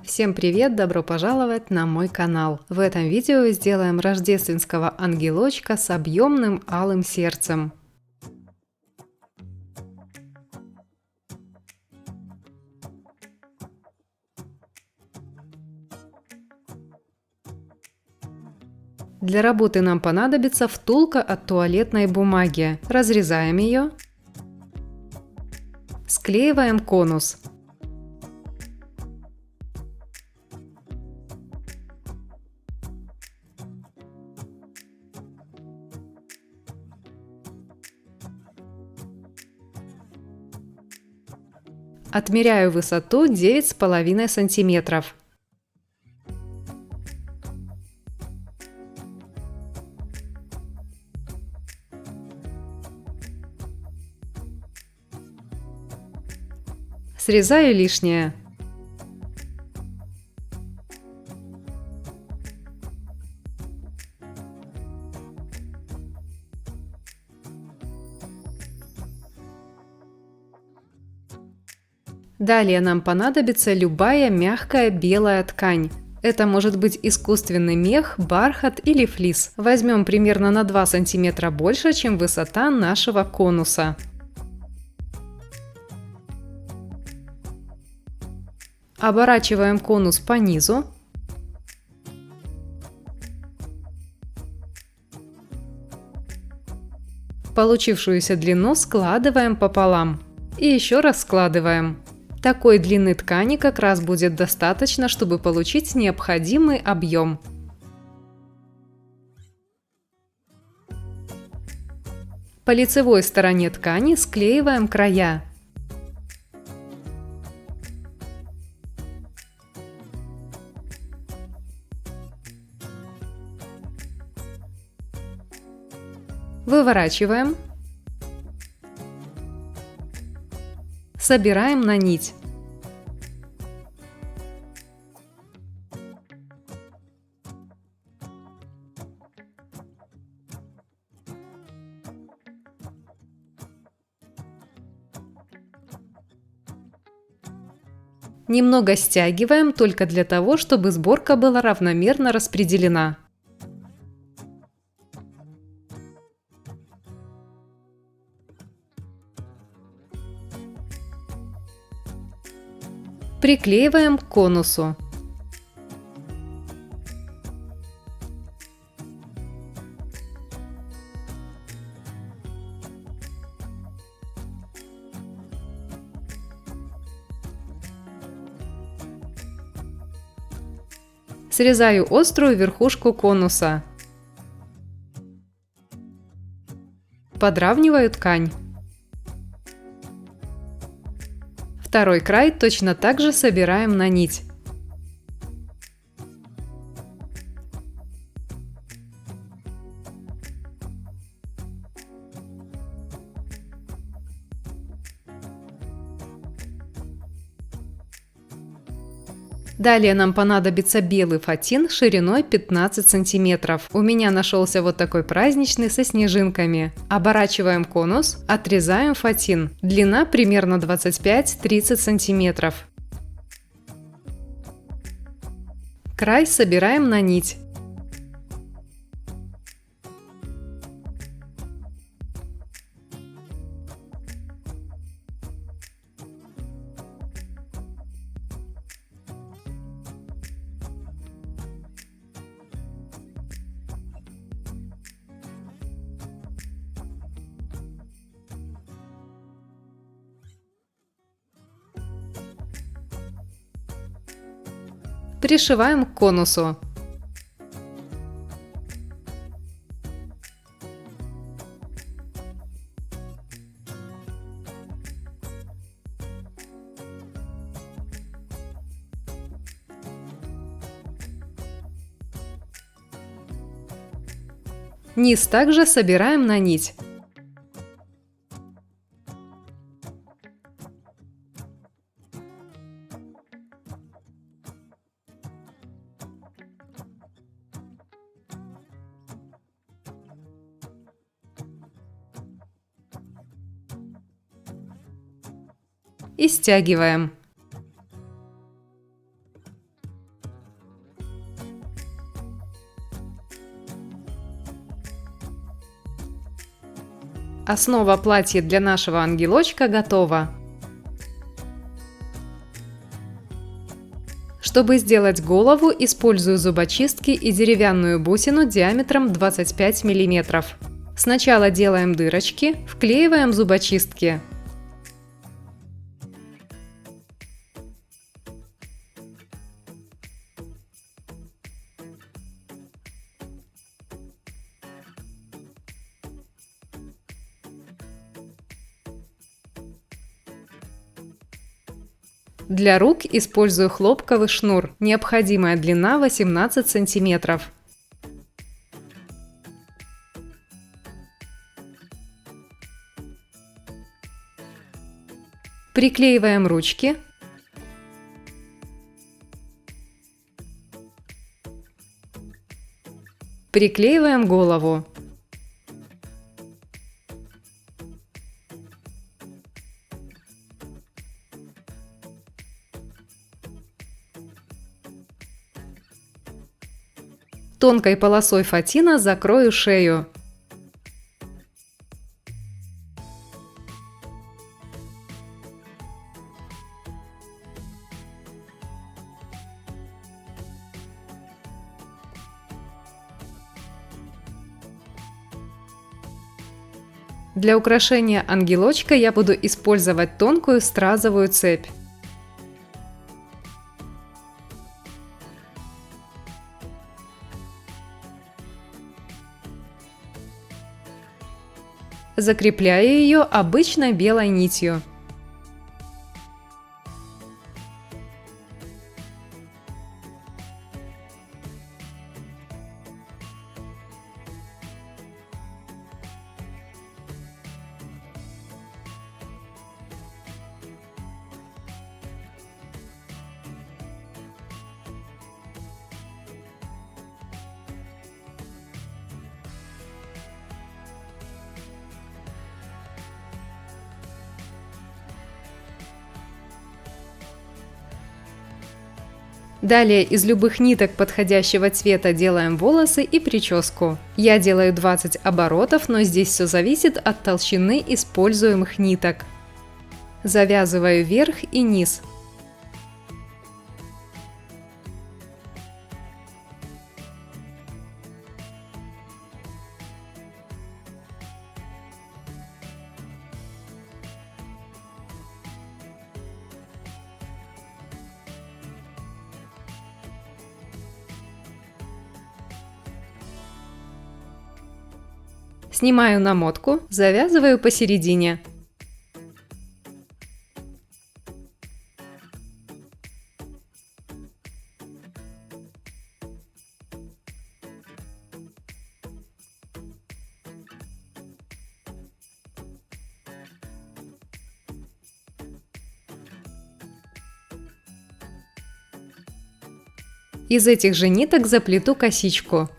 Всем привет! Добро пожаловать на мой канал! В этом видео сделаем рождественского ангелочка с объемным алым сердцем. Для работы нам понадобится втулка от туалетной бумаги. Разрезаем ее. Склеиваем конус. Отмеряю высоту 9,5 сантиметров. Срезаю лишнее. Далее нам понадобится любая мягкая белая ткань. Это может быть искусственный мех, бархат или флис. Возьмем примерно на 2 см больше, чем высота нашего конуса. Оборачиваем конус по низу. Получившуюся длину складываем пополам. И еще раз складываем. Такой длины ткани как раз будет достаточно, чтобы получить необходимый объем. По лицевой стороне ткани склеиваем края. Выворачиваем. Собираем на нить. Немного стягиваем только для того, чтобы сборка была равномерно распределена. Приклеиваем к конусу. Срезаю острую верхушку конуса. Подравниваю ткань. Второй край точно так же собираем на нить. Далее нам понадобится белый фатин шириной 15 сантиметров. У меня нашелся вот такой праздничный со снежинками. Оборачиваем конус, отрезаем фатин. Длина примерно 25-30 сантиметров. Край собираем на нить. Пришиваем к конусу. Низ также собираем на нить. И стягиваем. Основа платья для нашего ангелочка готова. Чтобы сделать голову, использую зубочистки и деревянную бусину диаметром 25 мм. Сначала делаем дырочки, вклеиваем зубочистки. Для рук использую хлопковый шнур. Необходимая длина 18 см. Приклеиваем ручки. Приклеиваем голову. Тонкой полосой фатина закрою шею. Для украшения ангелочка я буду использовать тонкую стразовую цепь. Закрепляю ее обычной белой нитью. Далее из любых ниток подходящего цвета делаем волосы и прическу. Я делаю 20 оборотов, но здесь все зависит от толщины используемых ниток. Завязываю верх и низ. Снимаю намотку, завязываю посередине. Из этих же ниток заплету косичку.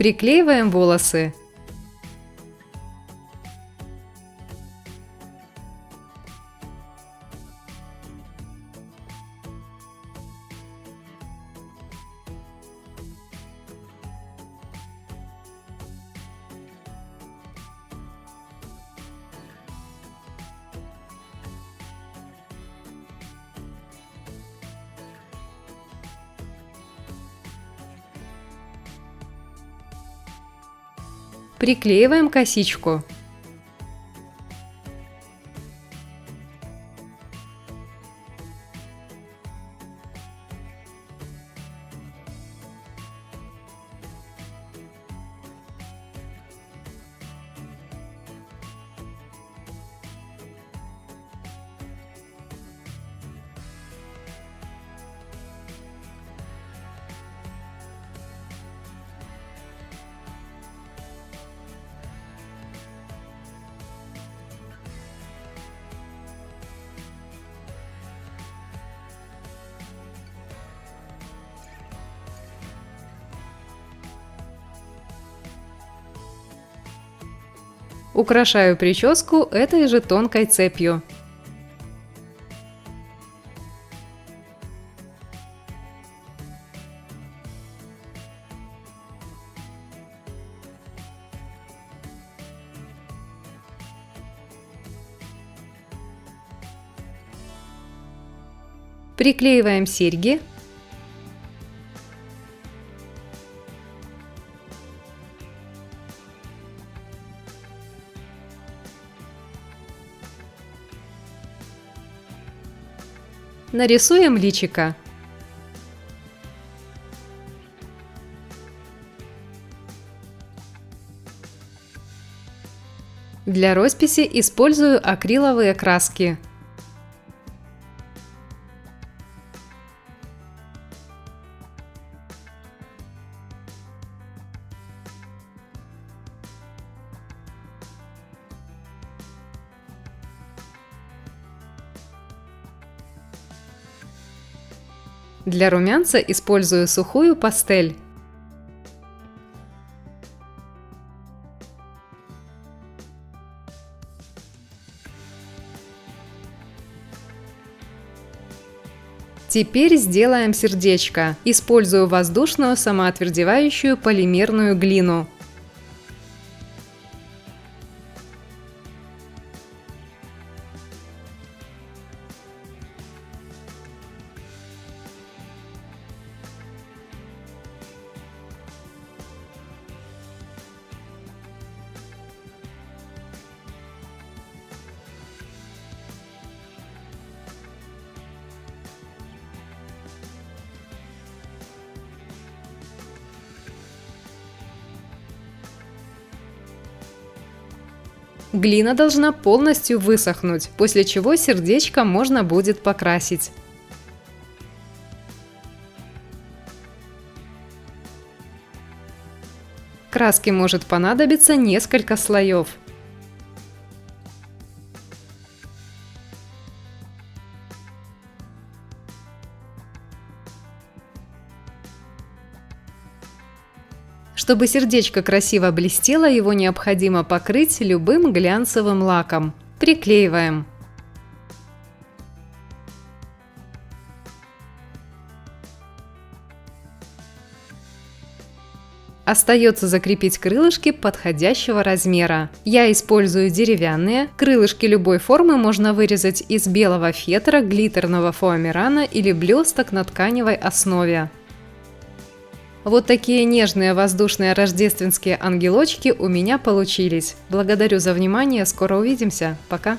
Приклеиваем волосы. Приклеиваем косичку. Украшаю прическу этой же тонкой цепью. Приклеиваем серьги. Нарисуем личико. Для росписи использую акриловые краски. Для румянца использую сухую пастель. Теперь сделаем сердечко. Использую воздушную самоотвердевающую полимерную глину. Глина должна полностью высохнуть, после чего сердечко можно будет покрасить. Краски может понадобиться несколько слоев. Чтобы сердечко красиво блестело, его необходимо покрыть любым глянцевым лаком. Приклеиваем. Остается закрепить крылышки подходящего размера. Я использую деревянные. Крылышки любой формы можно вырезать из белого фетра, глиттерного фоамирана или блесток на тканевой основе. Вот такие нежные воздушные рождественские ангелочки у меня получились. Благодарю за внимание, скоро увидимся. Пока!